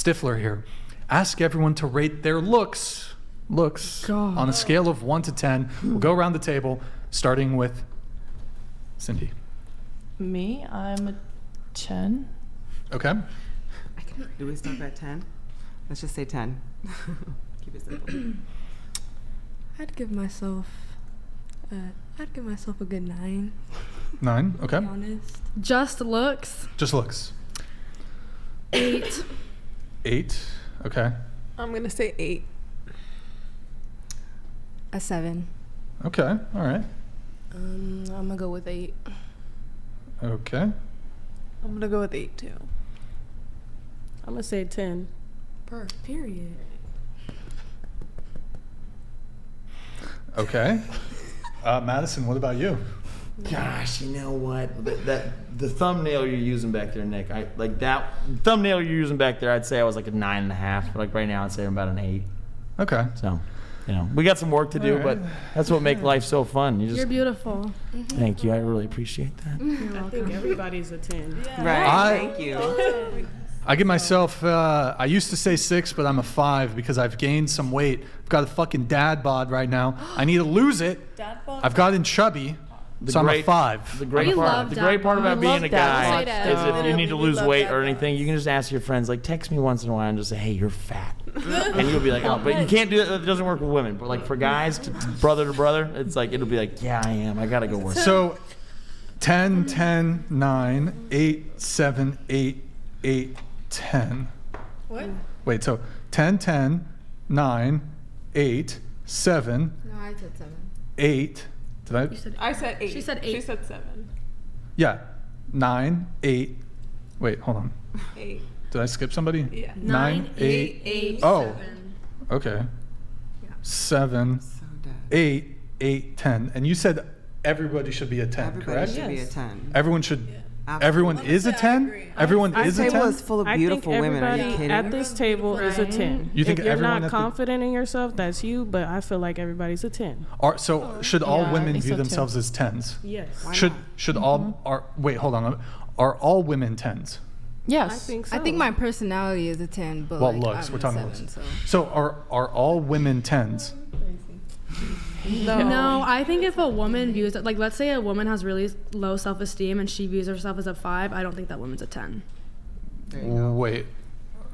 Stifler here. Ask everyone to rate their looks on a scale of 1 to 10. We'll go around the table, starting with Cindy. Me, I'm a 10. Okay. Do we start at 10? Let's just say 10. Keep it simple. I'd give myself a good 9. 9, okay. To be honest. Just looks. Just looks. 8. 8, okay. I'm gonna say 8. A 7. Okay, all right. I'm gonna go with 8. Okay. I'm gonna go with 8 too. I'm gonna say 10. Period. Okay. Madison, what about you? Gosh, you know what? The thumbnail you're using back there, Nick. I like that thumbnail you're using back there. I'd say I was like a 9.5. But like right now, I'd say I'm about an 8. Okay. So, we got some work to do, but that's what makes life so fun. You're beautiful. Thank you. I really appreciate that. I think everybody's a 10. Yeah. Right. Thank you. I give myself, I used to say 6, but I'm a 5 because I've gained some weight. I've got a fucking dad bod right now. I need to lose it. Dad bod? I've gotten chubby, so I'm a 5. The great part about being a guy is if you need to lose weight or anything, you can just ask your friends, like text me once in a while and just say, hey, you're fat. And you'll be like, oh, but you can't do it. It doesn't work with women. But like for guys, to brother, it's like, it'll be like, yeah, I am. I got to go work. So 10, 10, 9, 8, 7, 8, 8, 10. What? Wait, so 10, 10, 9, 8, 7. No, I said 7. 8. Did I? I said 8. She said 8. She said 7. Yeah. 9, 8. Wait, hold on. 8. Did I skip somebody? Yeah. 9, 8. 8. Oh. 7. Okay. Yeah. 7, 8, 8, 10. And you said everybody should be a 10, Everybody correct? should be a 10. Everyone should. Absolutely. Everyone is a 10? Everyone is a 10? table is full of beautiful I think women. Are you everybody kidding? at this table is a 10. You think if you're everyone not at the- confident in yourself, that's you, but I feel like everybody's a 10. So should all Yeah, I women think view so, too. themselves as 10s? Yes. Should all wait, hold on. Are all women 10s? Yes. I think so. I think my personality is a 10, but Well, like, looks. I'm We're a talking 7, looks. so. So are all women 10s? No, I think if a woman views it, like let's say a woman has really low self-esteem and she views herself as a 5, I don't think that woman's a 10. There you go. Wait.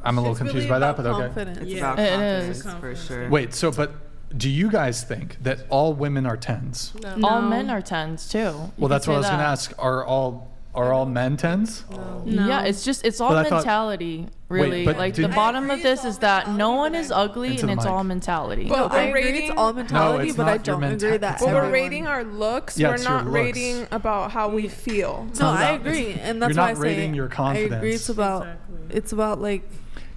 I'm a little It's confused really by that, about but okay. confidence. It's Yeah. about It confidence, is. for sure. Wait, so but do you guys think that all women are 10s? All No. men are 10s too. Well, that's what I was going to ask. Are all men 10s? No. Yeah, it's all But I thought- mentality, really. but like did- the bottom of this is that no one is ugly Into and the it's mic. all mentality. But I we're agree rating, it's all mentality, it's but I not your don't agree that but we're everyone- rating our looks. Yeah, We're it's your not looks. rating about how we feel. No, not I about- agree, and You're that's why not I rating say your I confidence. agree. It's about Exactly. it's about like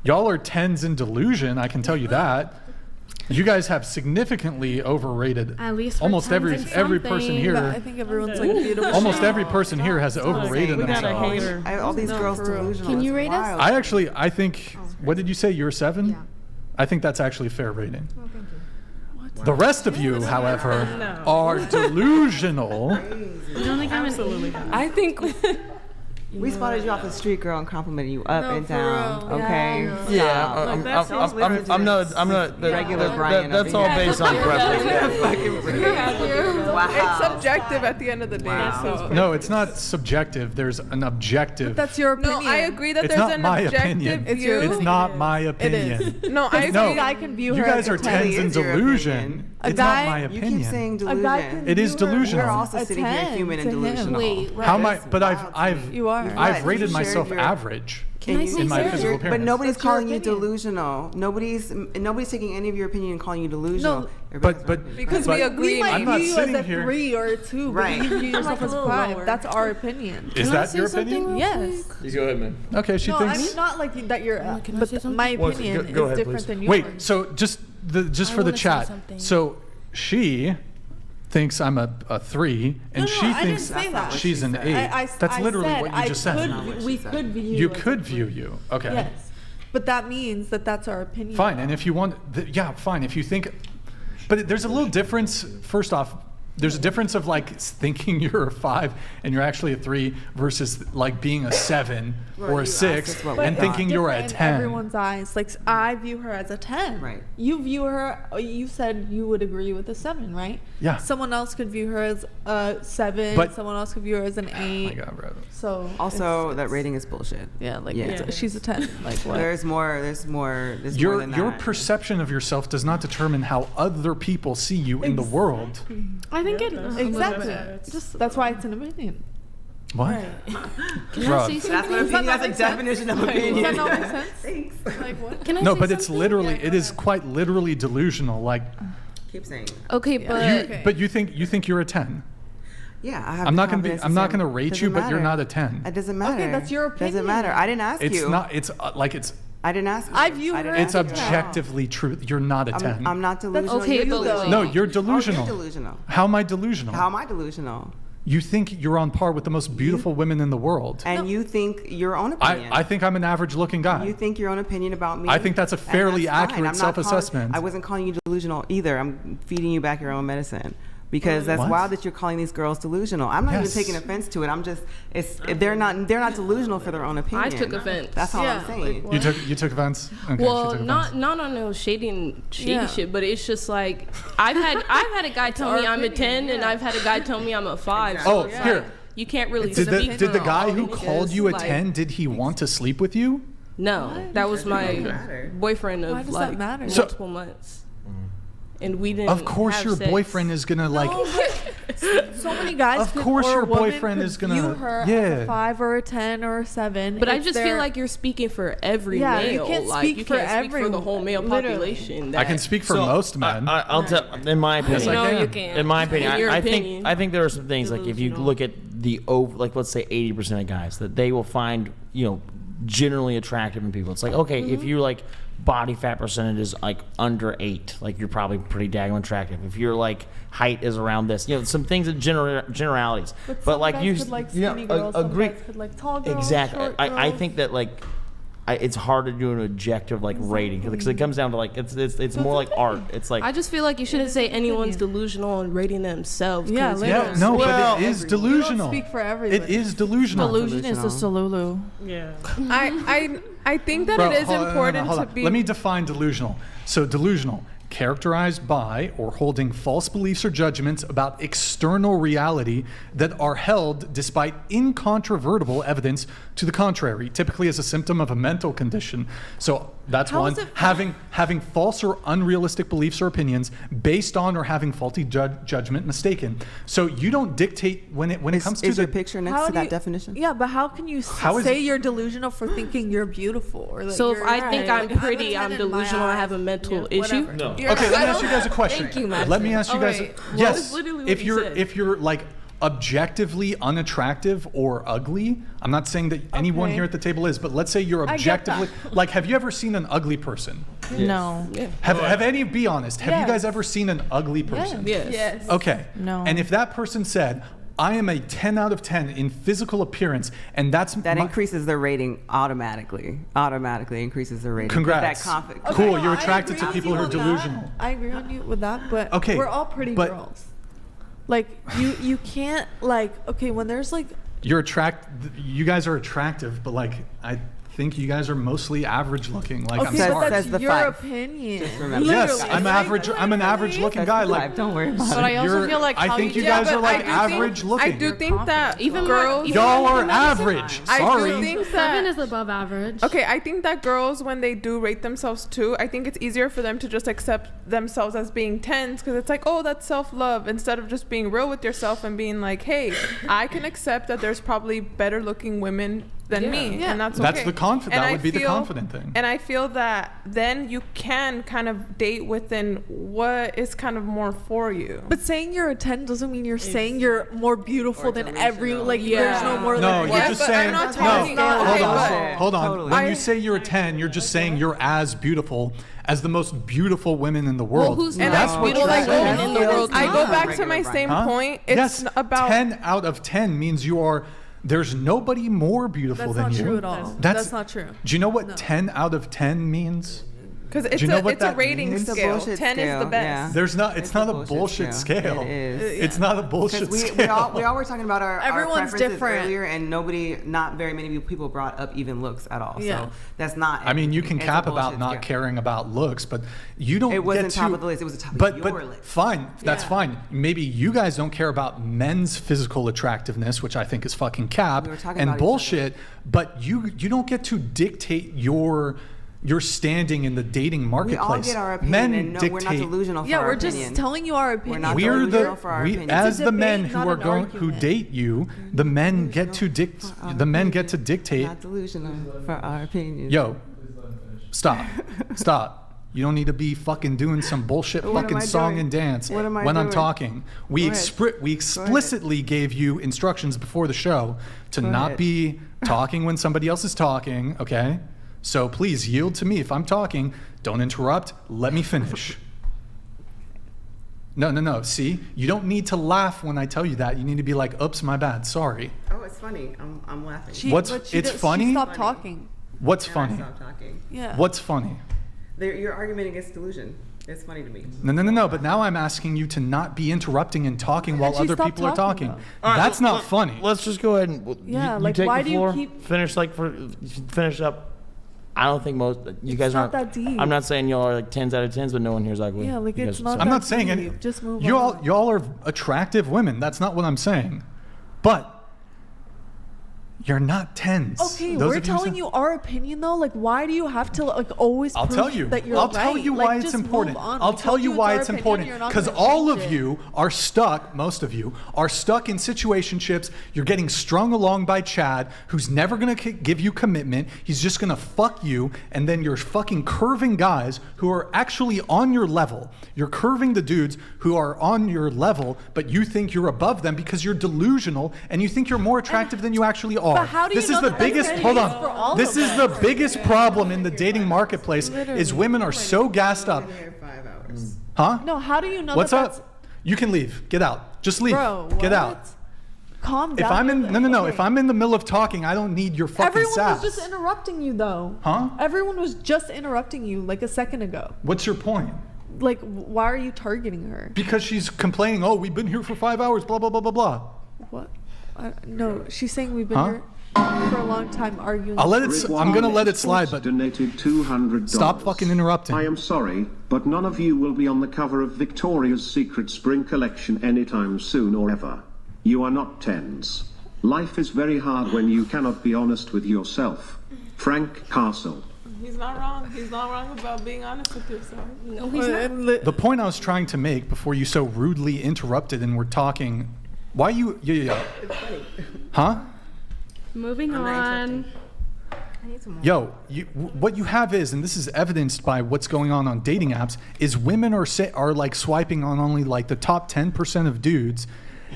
Y'all are 10s in delusion, I can tell you that. You guys have significantly overrated. At least for almost 10s every and person something. here. but I think everyone's like beautiful. Almost every person here has overrated We got a themselves. hater. All these No, girls for real. delusional. Can you It's rate us? wild. I think, what did you say? You're 7? Yeah. I think that's actually a fair rating. Oh, thank you. The rest of you, however, No. are delusional. You don't think I'm an Absolutely. I think We spotted you off the street, girl, and complimented you up No, and for down. real. Okay. Yeah, Look, that's all I'm not the Regular Brian That's over all here. based on preference. Wow. It's subjective at the end of the day. Wow. So. No, it's not subjective. There's an objective. that's your No, opinion. I agree that It's there's not an my objective opinion. view. It's your It's not my It opinion. is. No, I agree. No, I can view you her guys as a are 10. 10s in is your delusion. opinion. A It's guy- not my You opinion. keep saying A guy can delusion. It is view her delusional. We're also a sitting here 10 human and to him. delusional. Wait, How am I? That's But wild to I've me. You are. I've What? rated You myself shared your- average Can I say in my something? physical But appearance. nobody's That's your calling you opinion. delusional. Nobody's taking any of your opinion and calling you delusional. No, Everybody's but- opinion. Because But- we agree. we might I'm not view you as sitting a here- 3 or a 2, but Right. you view yourself as a 5. That's our opinion. Is that your opinion? Yes. You go ahead, man. Okay, she No, I thinks. mean not like that you're. Can I but say something? my Well, opinion go is ahead, different please. than yours. Wait, so just I for the wanna say chat. something. So she thinks I'm a 3, and No, she I didn't thinks say That's not that. what she's she an said. 8. That's I literally said what you just said. Could, Not what she we said. could view You as a could 3. view you. Okay. Yes, but that means that that's our opinion. Fine, and if you want, yeah, fine. If you think, but there's a little difference. First off, There's a difference of like thinking you're a 5 and you're actually a 3 versus like being a 7 or you a asked 6 us what we and thought. thinking you're a Different in 10. everyone's eyes. Like I view her as a 10. Right. You view her. You said you would agree with a 7, right? Yeah. Someone else could view her as a 7. But- someone else could view her as an 8. Oh my God, bro. So Also, it's- that rating is bullshit. Yeah, like Yeah. it's she's a 10. Like what? There's more than Your that. perception of yourself does not determine how other people see you in the world. I think it Exactly. Just that's why it's an opinion. What? Can I Bruh. say That's something? what opinion. That's a definition of opinion. Does that not make sense? Like what? Can I No, say but it's something? literally, it is quite literally delusional. Like, Keep saying. Okay, but but you think you're a 10. Yeah, I have. I'm the not gonna be. confidence I'm to not say- gonna rate doesn't you, but you're matter. not a 10. It doesn't matter. Okay, that's your Doesn't matter. opinion. I didn't ask It's you. not. It's like it's. I didn't ask you. I view didn't her It's ask you. objectively true. You're not a 10. I'm not delusional. okay, You're but delusional. No, you're Oh, delusional. you're delusional. How am I delusional? How am I delusional? You think you're on par with the most beautiful women in the world. And you think your own opinion. I think I'm an average looking guy. You think your own opinion about me. I think that's a and fairly that's fine. accurate I'm not calling- self-assessment. I wasn't calling you delusional either. I'm feeding you back your own medicine. Because that's What? wild that you're calling these girls delusional. I'm not Yes. even taking offense to it. I'm just they're not delusional for their own opinion. I took offense. That's all Yeah, I'm saying. like, You took offense. Okay, she Well, took not offense. not on no shady Yeah. shit, but it's just like I've had a guy tell me I'm a 10, and I've had a guy tell me I'm a 5. Oh, it's here. like, you can't really Did speak the for guy all who niggas, called you a like, 10? Did he want to sleep with you? No, that was my matter? boyfriend Why of does that like matter? multiple months, and we didn't. Of course, have your sex. boyfriend is gonna like. So many guys. Of could- course or your a woman boyfriend could is gonna- view her yeah. as a 5 or a 10 or a 7. But I if just they're- feel like you're speaking for every Yeah, male. you can't like speak you for can't speak for the everyone. whole male Literally. population. I can speak for most men. I'll tell. In my opinion, Yes, I No, can. you can't. in my opinion, In your I opinion. think there are some things like if you Delusional. look at the over, like let's say 80% of guys that they will find generally attractive in people. It's like okay, if you like body fat percentage is like under 8, like you're probably pretty daggone attractive. If your like height is around this, some things in generalities. But some like guys you, could like you know, skinny girls, some agree. guys could like tall girls, Exactly. short I girls. think that like it's hard to do an objective like rating because it comes down to like it's more like art. It's like I just feel like you shouldn't say anyone's delusional and rating themselves. Yeah, 'cause literally. Yeah, no, Well, but it is You don't delusional. speak for everyone. It is delusional. delusion is a solulu. Yeah. I think that Bro, it is hold on, important hold to on. be. Let me define delusional. So delusional, characterized by or holding false beliefs or judgments about external reality that are held despite incontrovertible evidence to the contrary, typically as a symptom of a mental condition. So that's How one. is it- Having false or unrealistic beliefs or opinions based on or having faulty judgment mistaken. So you don't dictate when it comes to Is the your picture next How to do that you- definition? Yeah, but how can you How is say it- you're delusional for thinking you're beautiful? Or like So if you're- I think Right. I'm Like, pretty, a I'm 10 in my delusional. I eyes. have a mental Yeah, issue. whatever. No. You're- Okay, let me ask you guys a question. Thank you, Madison. Let me ask you guys. Alright, well, Yes, that's literally what if you you're said. if you're like objectively unattractive or ugly, I'm not saying that anyone Okay. here at the table is, but let's say you're I get that. objectively like. Have you ever seen an ugly person? No. Have any? Be honest. Have you guys Yes. ever seen an ugly person? Yes. Yes. Okay. No. And if that person said, "I am a 10 out of 10 in physical appearance," and that's That my- increases their rating automatically. Automatically increases their rating. Congrats. That confi- Cool, no, you're I attracted agree to with people you who are on that. delusional. I agree on you with that, but Okay, we're all pretty but- girls. Like you can't like when there's like You guys are attractive, but like I think you guys are mostly average looking. Like I'm okay, Says- but smart. that's says the your 5. opinion. remember. Yes, Literally. I'm average. I'm an average looking guy. Like Don't worry about But it. I also feel like I how think you Yeah, guys but are like I do think- average looking. I do think that Even girls. even Y'all are when I'm average. I Sorry. do think 7 that. is above average. Okay, I think that girls, when they do rate themselves too, I think it's easier for them to just accept themselves as being 10s because it's like, oh, that's self-love, instead of just being real with yourself and being like, hey, I can accept that there's probably better looking women than me, Yeah. and that's That's okay. the confident. And That I would be the feel- confident thing. And I feel that then you can kind of date within what is kind of more for you. But saying you're a 10 doesn't mean you're saying you're more beautiful than every there's Yeah. no more No, than you're What? just But I'm saying. not No, talking- hold Okay, on, but- hold on. Totally. When I- you say you're a 10, you're just saying you're as beautiful as the most beautiful women in the world. who's And That's I, what well, you're like, saying. in the world I go Not back to regular my Brian. same Huh? point. It's Yes, about 10 out of 10 means you are. There's nobody more beautiful That's than not you. true at all. That's That's not true. Do you know what 10 out of 10 means? Because Do you know what it's a that rating means? It's a scale. bullshit 10 is scale, the best. yeah. There's not. It's not a bullshit scale. It is. It's not a bullshit Because scale. we all were talking about our Everyone's preferences different. earlier, and not very many people brought up even looks at all. Yeah. So that's not. I mean, you can it's a cap about bullshit not scale. caring about looks, but you don't. It wasn't get to, top of the list. It was the top but, of your but list. Fine, that's Yeah. fine. Maybe you guys don't care about men's physical attractiveness, which I think is fucking cap We were talking and about each bullshit. But you don't get to dictate your standing in the dating We marketplace. all get our opinion, Men and no, dictate. we're not delusional for Yeah, our we're opinion. just telling you our opinion. not We're delusional the for our we opinions. as It's a the men debate, who not are an going who argument. date you. The men get to the men get to dictate. Not delusional for our opinion. Yo, stop. You don't need to be fucking doing some bullshit What am fucking I song doing? and dance What am I when I'm doing? talking. We Go ahead. we explicitly gave you instructions before the show to Go not ahead. be talking when somebody else is talking, okay? So please yield to me if I'm talking. Don't interrupt. Let me finish. No. See, you don't need to laugh when I tell you that. You need to be like, oops, my bad. Sorry. Oh, it's funny. I'm laughing. It's funny? She stopped talking. What's And funny? I stopped talking. Yeah. What's funny? Your argument against delusion. It's funny to me. No. But now I'm asking you to not be interrupting and talking while she other stopped people are talking, talking. though. All right, That's not funny. Let's just go ahead and Yeah, you like, take why the do you floor. keep- Finish finish up. I don't think you guys not aren't. that deep. I'm not saying y'all are like 10s out of 10s, but no one here is ugly. Yeah, like You it's guys are not. so- I'm that not saying any. deep. Just move y'all, on. y'all are attractive women. That's not what I'm saying. But you're not 10s. Okay, Those we're of telling you our opinion though. Like, why do you have to like always? I'll prove tell you. that you're I'll right? tell you Like, why it's just move important. on. I'll We tell told you it's why our it's opinion, important. you're not Because gonna all change of it. you are stuck, most of you are stuck in situationships. You're getting strung along by Chad, who's never going to give you commitment. He's just going to fuck you. And then you're fucking curving guys who are actually on your level. You're curving the dudes who are on your level, but you think you're above them because you're delusional and you think you're more attractive than you actually are. But how do you this know is the that that's biggest, the hold case on. for all This of is us? the biggest problem in the dating marketplace is women are so gassed up. Here 5 hours. Huh? No, how do you know What's that up? You can leave. Get out. Just leave. Bro, Get what? out. Calm down. If I'm in no. Okay. If I'm in the middle of talking, I don't need your fucking Everyone sass. was just interrupting you though. Huh? Everyone was just interrupting you like a second ago. What's your point? Like, why are you targeting her? Because she's complaining, oh, we've been here for 5 hours, blah, blah, blah, blah, blah. What? No, she's saying we've been Huh? here for a long time arguing. I'm going to let it slide, but donated $200. stop fucking interrupting. I am sorry, but none of you will be on the cover of Victoria's Secret Spring Collection anytime soon or ever. You are not 10s. Life is very hard when you cannot be honest with yourself. Frank Castle. He's not wrong. He's not wrong about being honest with yourself. No, he's not. The point I was trying to make before you so rudely interrupted and were talking, why you, yeah. Huh? Moving on. Yo, what you have is, and this is evidenced by what's going on dating apps, is women are like swiping on only like the top 10% of dudes.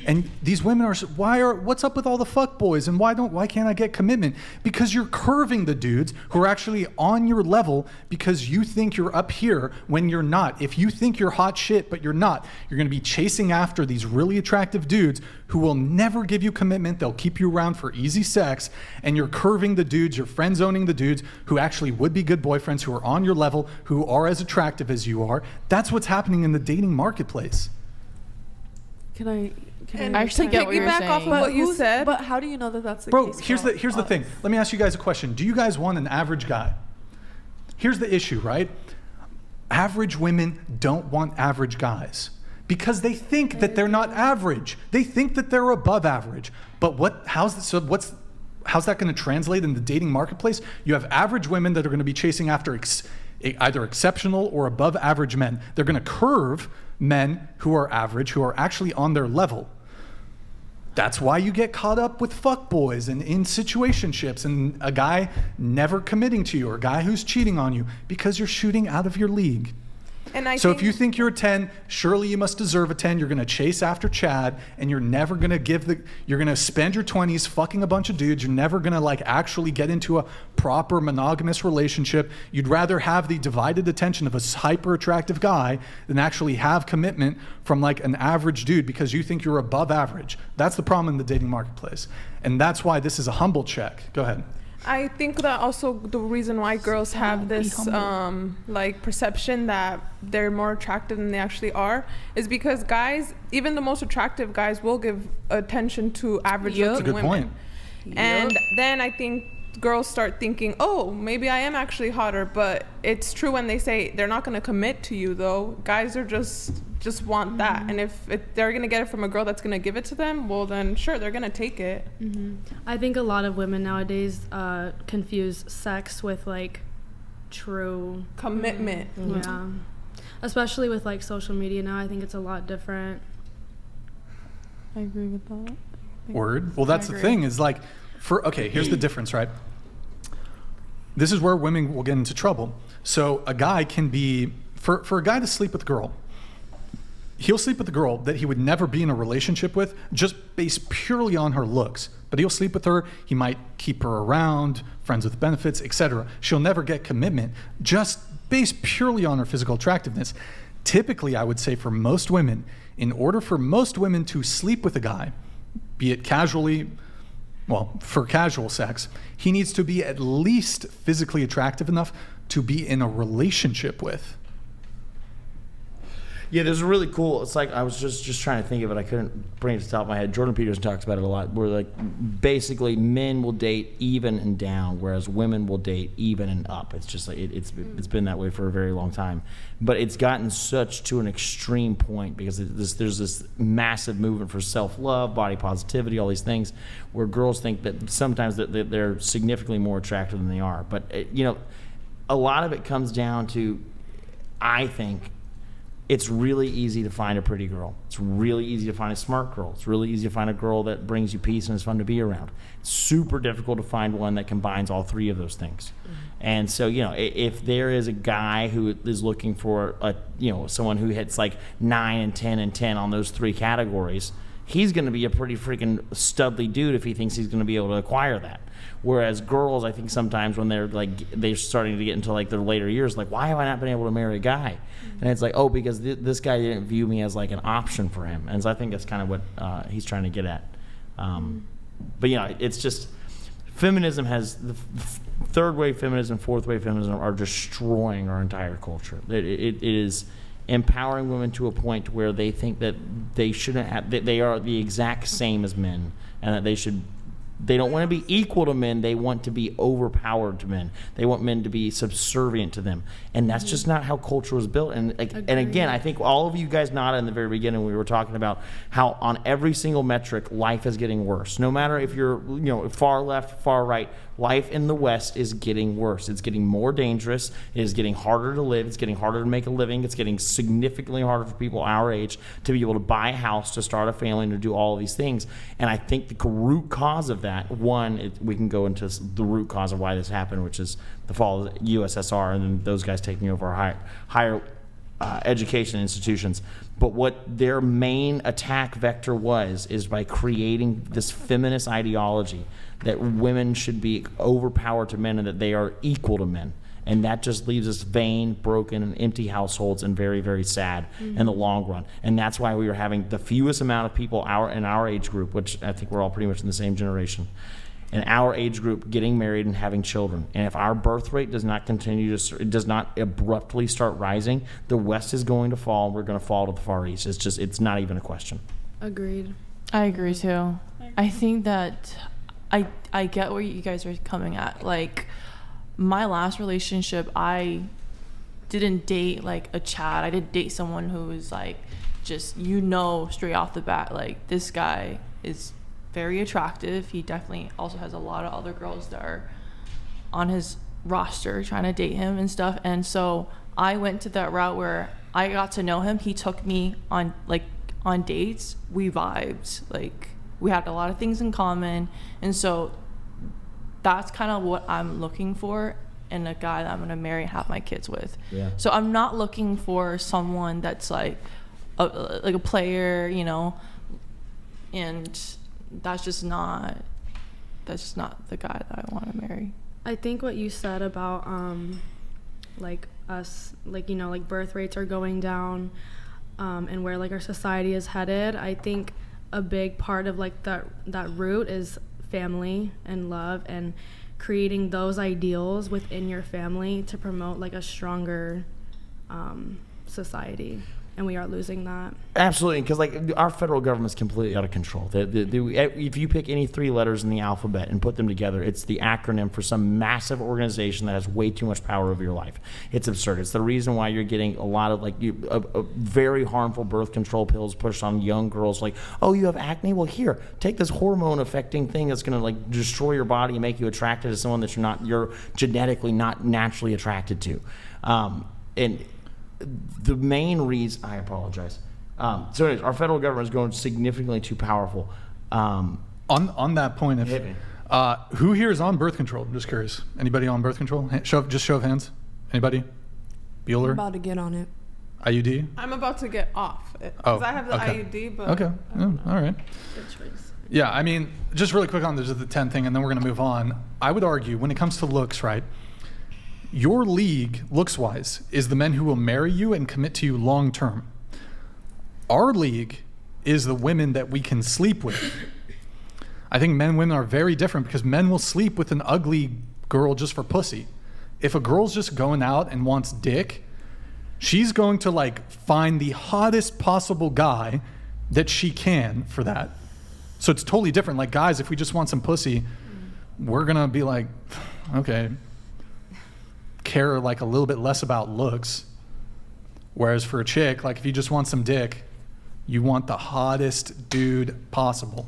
And these women are, what's up with all the fuck boys and why can't I get commitment? Because you're curving the dudes who are actually on your level because you think you're up here when you're not. If you think you're hot shit, but you're not, you're going to be chasing after these really attractive dudes who will never give you commitment. They'll keep you around for easy sex, and you're curving the dudes, you're friend zoning the dudes who actually would be good boyfriends, who are on your level, who are as attractive as you are. That's what's happening in the dating marketplace. Can I I actually get what you're Piggyback off of saying. what you said. But how do you know that that's the Bro, case? here's for the us? thing. Let me ask you guys a question. Do you guys want an average guy? Here's the issue, right? Average women don't want average guys because they think that they're not average. They think that they're above average. But how's that going to translate in the dating marketplace? You have average women that are going to be chasing after either exceptional or above average men. They're going to curve men who are average, who are actually on their level. That's why you get caught up with fuckboys and in situationships and a guy never committing to you or a guy who's cheating on you because you're shooting out of your league. And So if you think you're a 10, surely you must deserve a 10. You're going to chase after Chad, and you're never going to you're going to spend your 20s fucking a bunch of dudes. You're never going to like actually get into a proper monogamous relationship. You'd rather have the divided attention of a hyper attractive guy than actually have commitment from like an average dude because you think you're above average. That's the problem in the dating marketplace. And that's why this is a humble check. Go ahead. I think that also the reason why girls have this like perception that they're more attractive than they actually are is because guys, even the most attractive guys, will give attention to average That's a looking good women. point. And then I think girls start thinking, oh, maybe I am actually hotter. But it's true when they say they're not going to commit to you, though. Guys are just want that. And if they're going to get it from a girl that's going to give it to them, well, then sure, they're going to take it. I think a lot of women nowadays confuse sex with like true commitment. Yeah, especially with like social media now. I think it's a lot different. I agree with that. Word. Well, that's the thing is like, here's the difference, right? This is where women will get into trouble. So a guy can be, for a guy to sleep with a girl, he'll sleep with a girl that he would never be in a relationship with, just based purely on her looks. But he'll sleep with her, he might keep her around, friends with benefits, etc. She'll never get commitment, just based purely on her physical attractiveness. Typically, I would say for most women, in order for most women to sleep with a guy, be it casually, well, for casual sex, he needs to be at least physically attractive enough to be in a relationship with. Yeah, there's a really cool, it's like, I was just trying to think of it, I couldn't bring it to the top of my head. Jordan Peterson talks about it a lot, where like, basically men will date even and down, whereas women will date even and up. It's just like, it's been that way for a very long time. But it's gotten such to an extreme point because there's this massive movement for self-love, body positivity, all these things, where girls think that sometimes that they're significantly more attractive than they are. But, a lot of it comes down to, I think, it's really easy to find a pretty girl. It's really easy to find a smart girl. It's really easy to find a girl that brings you peace and is fun to be around. It's super difficult to find one that combines all three of those things. And so, if there is a guy who is looking for someone who hits like 9 and 10 and 10 on those three categories, he's going to be a pretty freaking studly dude if he thinks he's going to be able to acquire that. Whereas girls, I think sometimes when they're starting to get into like their later years, like, why have I not been able to marry a guy? And it's like, oh, because this guy didn't view me as like an option for him. And so I think that's kind of what he's trying to get at. But it's just, feminism has, the third wave feminism, fourth wave feminism are destroying our entire culture. It is empowering women to a point where they think that they shouldn't have, that they are the exact same as men, and that they don't want to be equal to men. They want to be overpowered to men. They want men to be subservient to them. And that's just not how culture was built. And again, I think all of you guys nodded in the very beginning. We were talking about how on every single metric, life is getting worse. No matter if you're far left, far right, life in the West is getting worse. It's getting more dangerous. It is getting harder to live. It's getting harder to make a living. It's getting significantly harder for people our age to be able to buy a house, to start a family, and to do all of these things. And I think the root cause of that, we can go into the root cause of why this happened, which is the fall of the USSR and then those guys taking over our higher education institutions. But what their main attack vector is by creating this feminist ideology that women should be overpowered to men and that they are equal to men. And that just leaves us vain, broken, and empty households and very, very sad in the long run. And that's why we are having the fewest amount of people in our age group, which I think we're all pretty much in the same generation, in our age group getting married and having children. And if our birth rate does not does not abruptly start rising, the West is going to fall and we're going to fall to the Far East. It's not even a question. Agreed. I agree too. I think that I get where you guys are coming at. Like, my last relationship, I didn't date like a Chad. I didn't date someone who was like, just, straight off the bat, like, this guy is very attractive. He definitely also has a lot of other girls that are on his roster trying to date him and stuff. And so I went to that route where I got to know him. He took me on dates. We vibed. Like, we had a lot of things in common. And so that's kind of what I'm looking for in a guy that I'm going to marry and have my kids with. Yeah. So I'm not looking for someone that's like a player, and that's just not the guy that I want to marry. I think what you said about like us, like, like birth rates are going down, and where like our society is headed, I think a big part of like that root is family and love and creating those ideals within your family to promote like a stronger society, and we are losing that. Absolutely, because like our federal government's completely out of control. If you pick any 3 letters in the alphabet and put them together, it's the acronym for some massive organization that has way too much power over your life. It's absurd. It's the reason why you're getting a lot of like very harmful birth control pills pushed on young girls. Like, oh, you have acne? Well, here, take this hormone affecting thing that's going to like destroy your body and make you attracted to someone that you're genetically not naturally attracted to, and the main reason, I apologize. So anyways, our federal government is going significantly too powerful. On that point, who here is on birth control? I'm just curious. Anybody on birth control? Just show of hands. Anybody? Bueller? I'm about to get on it. IUD? I'm about to get off it because I have the IUD. But okay, all right. Good choice. Yeah, I mean, just really quick on the 10 thing, and then we're going to move on. I would argue when it comes to looks, right? Your league, looks-wise, is the men who will marry you and commit to you long-term. Our league is the women that we can sleep with. I think men and women are very different because men will sleep with an ugly girl just for pussy. If a girl's just going out and wants dick, she's going to like find the hottest possible guy that she can for that. So it's totally different. Like guys, if we just want some pussy, we're gonna be like, okay, care like a little bit less about looks. Whereas for a chick, like if you just want some dick, you want the hottest dude possible.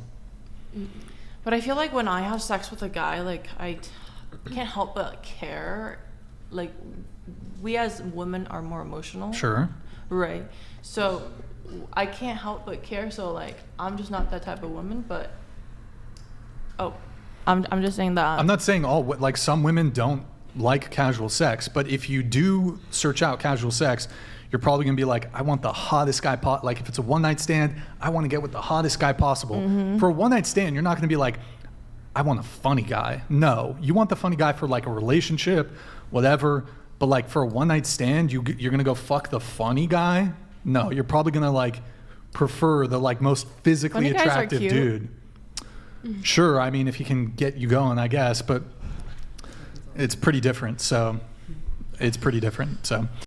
But I feel like when I have sex with a guy, like I can't help but care. Like we as women are more emotional. Sure. Right. So I can't help but care. So like I'm just not that type of woman. But I'm just saying that. I'm not saying like some women don't like casual sex, but if you do search out casual sex, you're probably gonna be like, I want the hottest guy like if it's a one-night stand, I want to get with the hottest guy possible. For a one-night stand, you're not gonna be like, I want a funny guy. No, you want the funny guy for like a relationship, whatever, but like for a one-night stand, you're gonna go fuck the funny guy? No, you're probably gonna like prefer the like most physically attractive dude. Sure, I mean if he can get you going, I guess, but it's pretty different. So